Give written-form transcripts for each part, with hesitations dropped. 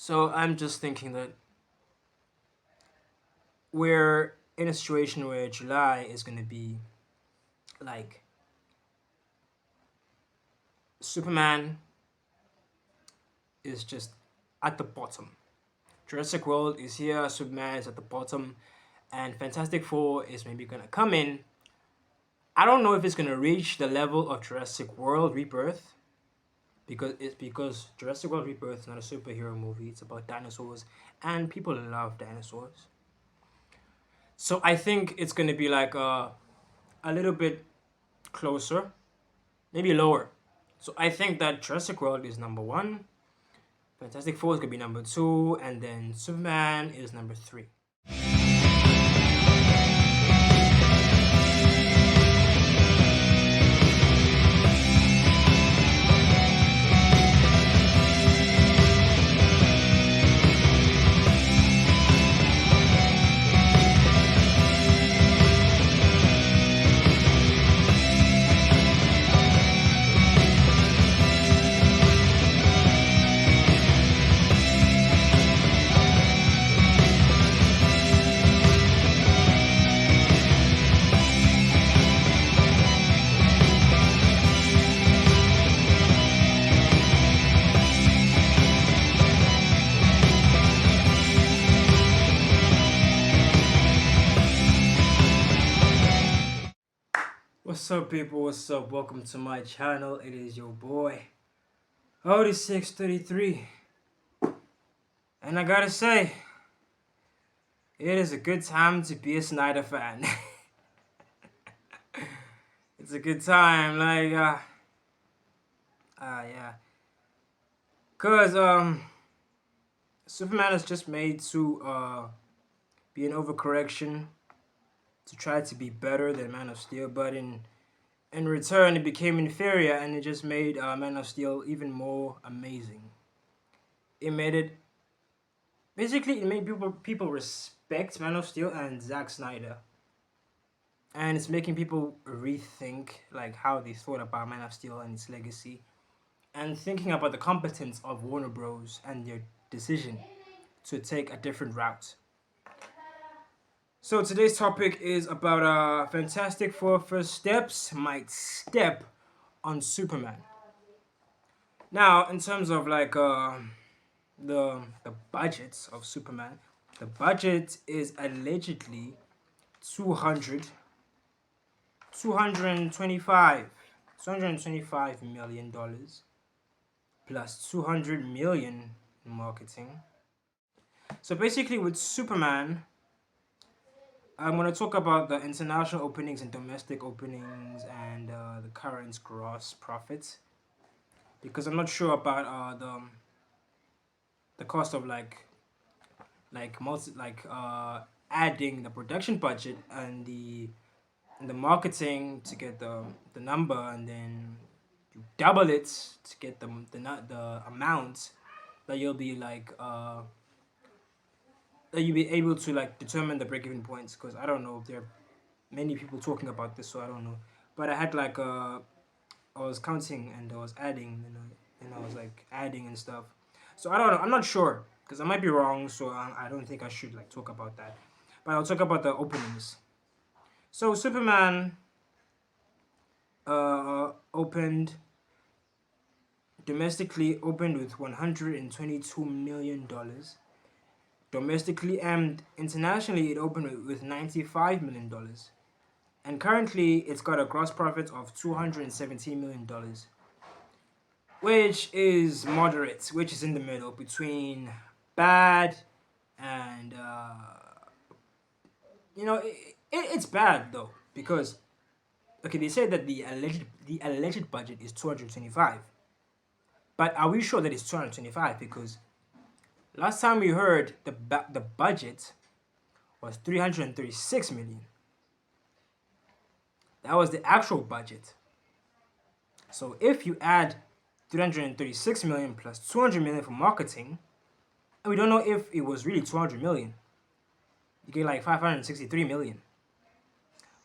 So I'm just thinking that we're in a situation where July is going to be like Superman is just at the bottom. Jurassic World is here, Superman is at the bottom, and Fantastic Four is maybe going to come in. I don't know if it's going to reach the level of Jurassic World Rebirth because Jurassic World Rebirth is not a superhero movie. It's about dinosaurs, and people love dinosaurs. So I think it's going to be like a little bit closer, maybe lower. So I think that Jurassic World is number one, Fantastic Four is gonna be number two, and then Superman is number three. What's up, people? What's up? Welcome to my channel. It is your boy, Odie633. And I gotta say, it is a good time to be a Snyder fan. It's a good time, yeah. Cause, Superman is just made to, be an overcorrection to try to be better than Man of Steel, but in return, it became inferior, and it just made Man of Steel even more amazing. It made it basically it made people respect Man of Steel and Zack Snyder, and it's making people rethink like how they thought about Man of Steel and its legacy, and thinking about the competence of Warner Bros. And their decision to take a different route. So today's topic is about Fantastic Four first steps might step on Superman. Now, in terms of like the budgets of Superman, the budget is allegedly 200 225 $225 million plus 200 million in marketing. So basically with Superman, I'm going to talk about the international openings and domestic openings and the current gross profits, because I'm not sure about the cost of adding the production budget and the marketing to get the number, and then you double it to get the amount that you'll be that you'll be able to like determine the break-even points. Because I don't know if there are many people talking about this, so I don't know. But I had I was counting and I was adding, and I was like adding and stuff. So I don't know. I'm not sure because I might be wrong. So I don't think I should like talk about that. But I'll talk about the openings. So Superman domestically opened with $122 million. Domestically and internationally, it opened with $95 million. And currently, it's got a gross profit of $217 million, which is moderate, which is in the middle between bad and, it's bad though, because, okay, they say that the alleged budget is 225. But are we sure that it's 225? Because last time we heard the budget was 336 million. That was the actual budget. So if you add 336 million plus 200 million for marketing, and we don't know if it was really 200 million, you get like 563 million.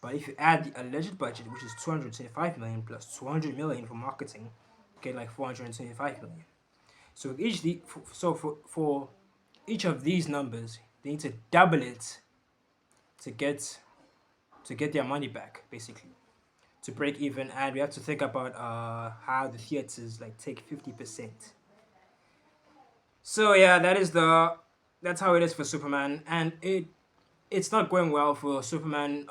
But if you add the alleged budget, which is 225 million plus 200 million for marketing, you get like 425 million. So for each of these numbers, they need to double it to get their money back, basically, to break even. And we have to think about how the theaters like take 50%. So yeah, that's how it is for Superman, and it's not going well for Superman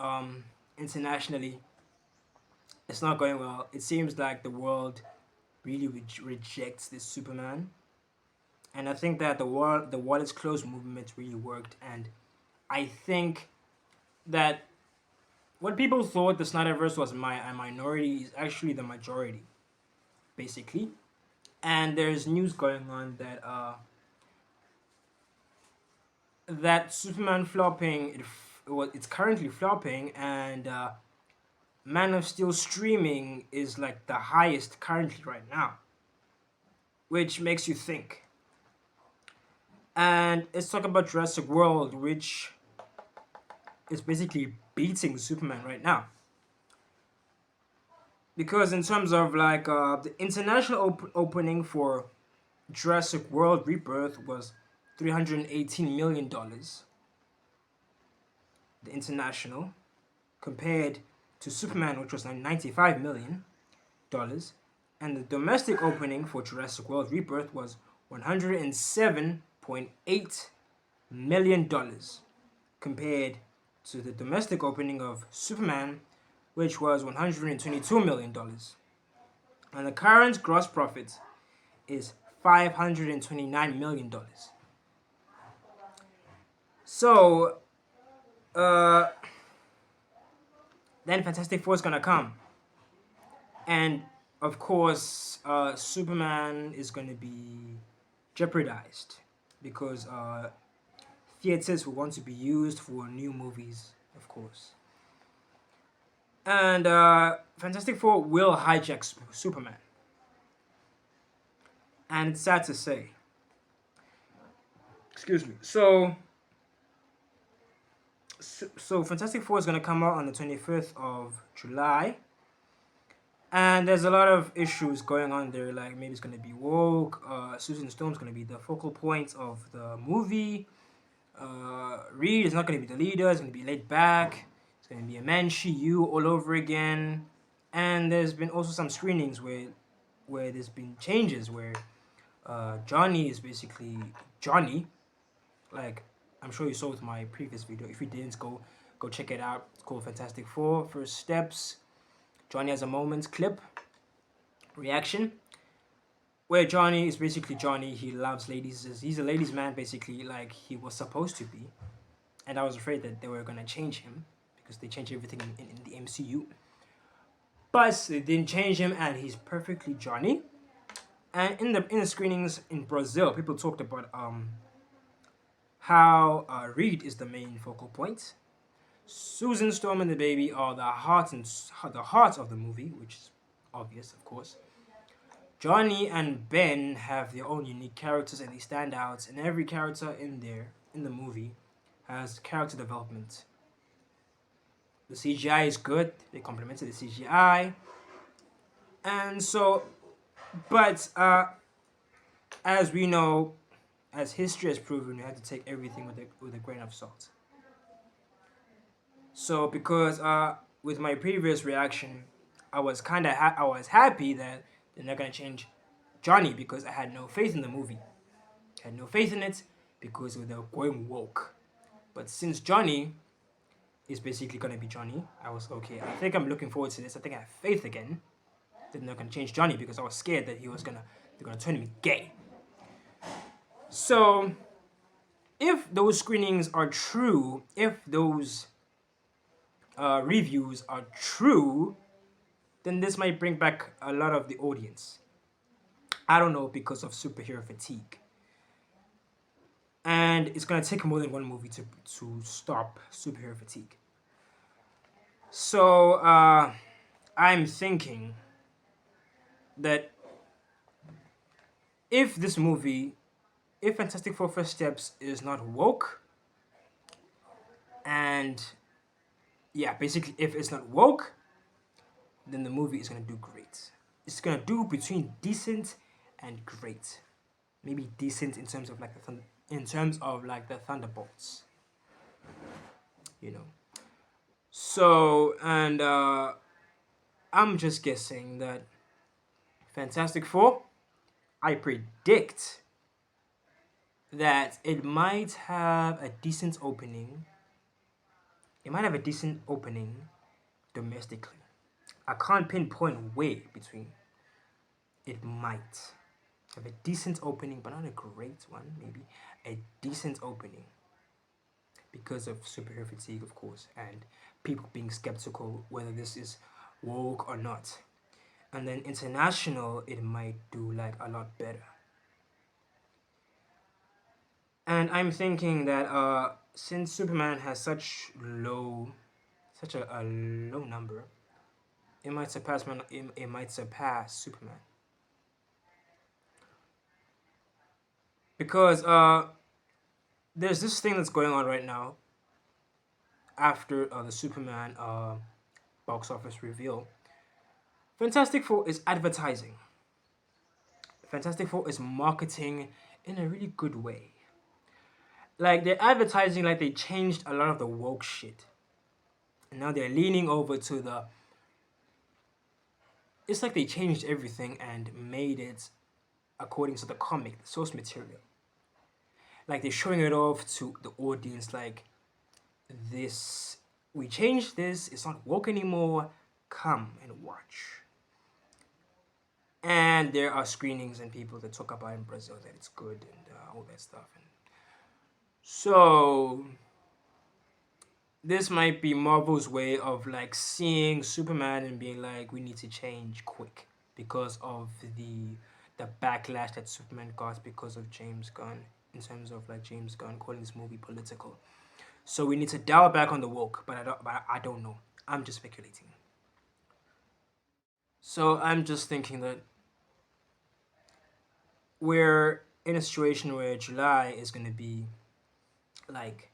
internationally. It's not going well. It seems like the world really rejects this Superman, and I think that the world is closed movement really worked, and I think that what people thought the Snyderverse was a minority is actually the majority, basically. And there's news going on that that Superman flopping it's currently flopping, and Man of Steel streaming is like the highest currently right now, which makes you think. And let's talk about Jurassic World, which is basically beating Superman right now. Because in terms of like the international opening for Jurassic World Rebirth was $318 million, the international, compared to Superman, which was $95 million, and the domestic opening for Jurassic World Rebirth was $107.8 million, compared to the domestic opening of Superman, which was $122 million. And the current gross profit is $529 million. So, then Fantastic Four is gonna come, and of course, Superman is gonna be jeopardized because theaters will want to be used for new movies, of course. And Fantastic Four will hijack Superman, and it's sad to say. Excuse me. So Fantastic Four is gonna come out on the 25th of July, and there's a lot of issues going on there. Like maybe it's gonna be woke. Susan Storm's gonna be the focal point of the movie. Reed is not gonna be the leader. It's gonna be laid back. It's gonna be a man, she, you all over again. And there's been also some screenings where there's been changes where Johnny is basically Johnny. Like I'm sure you saw with my previous video. If you didn't, go check it out. It's called Fantastic Four First Steps. Johnny has a moment clip reaction where Johnny is basically Johnny. He loves ladies. He's a ladies' man, basically, like he was supposed to be. And I was afraid that they were gonna change him because they changed everything in the MCU. But they didn't change him, and he's perfectly Johnny. And in the screenings in Brazil, people talked about how Reed is the main focal point. Susan Storm and the baby are the heart of the movie, which is obvious, of course. Johnny and Ben have their own unique characters and they stand out, and every character in the movie has character development. The CGI is good, they complemented the CGI. And so, but as we know, as history has proven, you have to take everything with a grain of salt. So because with my previous reaction, I was happy that they're not gonna change Johnny because I had no faith in the movie. I had no faith in it because they were going woke. But since Johnny is basically gonna be Johnny, I was okay. I think I'm looking forward to this. I think I have faith again that they're not gonna change Johnny because I was scared that they're gonna turn me gay. So if those screenings are true, if those reviews are true, then this might bring back a lot of the audience. I don't know, because of superhero fatigue. And it's gonna take more than one movie to stop superhero fatigue. So I'm thinking that if Fantastic Four First Steps is not woke, and yeah, basically if it's not woke, then the movie is gonna do great. It's gonna do between decent and great. maybe decent in terms of like in terms of like the Thunderbolts, you know. So and I'm just guessing that Fantastic Four, I predict that it might have a decent opening. It might have a decent opening domestically. I can't pinpoint where between. It might have a decent opening, but not a great one. Maybe a decent opening because of superhero fatigue, of course, and people being skeptical whether this is woke or not. And then international, it might do like a lot better. And I'm thinking that since Superman has such a low number, it might surpass Superman because there's this thing that's going on right now after the Superman box office reveal. Fantastic Four is advertising. Fantastic Four is marketing in a really good way. Like they're advertising like they changed a lot of the woke shit. And now they're leaning over to the it's like they changed everything and made it according to the comic, the source material. Like they're showing it off to the audience like this we changed this, it's not woke anymore. Come and watch. And there are screenings and people that talk about in Brazil that it's good and all that stuff. And so this might be Marvel's way of like seeing Superman and being like, we need to change quick because of the backlash that Superman got because of James Gunn in terms of like James Gunn calling this movie political. So we need to dial back on the woke, but I don't know. I'm just speculating. So I'm just thinking that we're in a situation where July is going to be like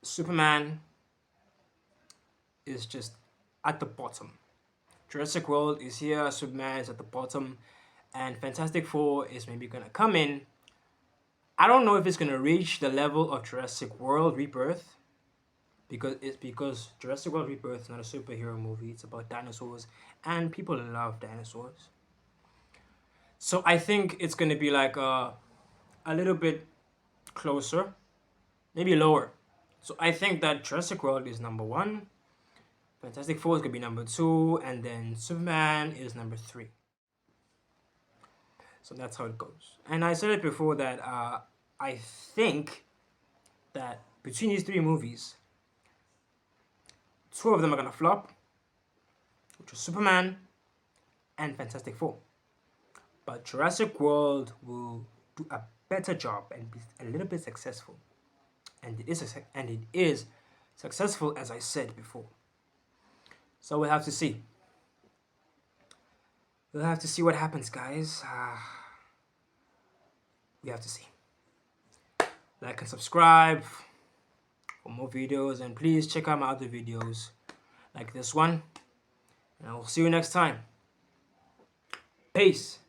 Superman is just at the bottom. Jurassic World is here, Superman is at the bottom, and Fantastic Four is maybe going to come in. I don't know if it's going to reach the level of Jurassic World Rebirth because Jurassic World Rebirth is not a superhero movie. It's about dinosaurs, and people love dinosaurs. So I think it's going to be like a little bit closer, maybe lower. So I think that Jurassic World is number one, Fantastic Four is going to be number two, and then Superman is number three. So that's how it goes. And I said it before that I think that between these three movies, two of them are going to flop, which is Superman and Fantastic Four. But Jurassic World will do a better job and be a little bit successful. And it is successful, as I said before. So we'll have to see. We'll have to see what happens, guys. We have to see. Like and subscribe for more videos, and please check out my other videos like this one. And I will see you next time. Peace.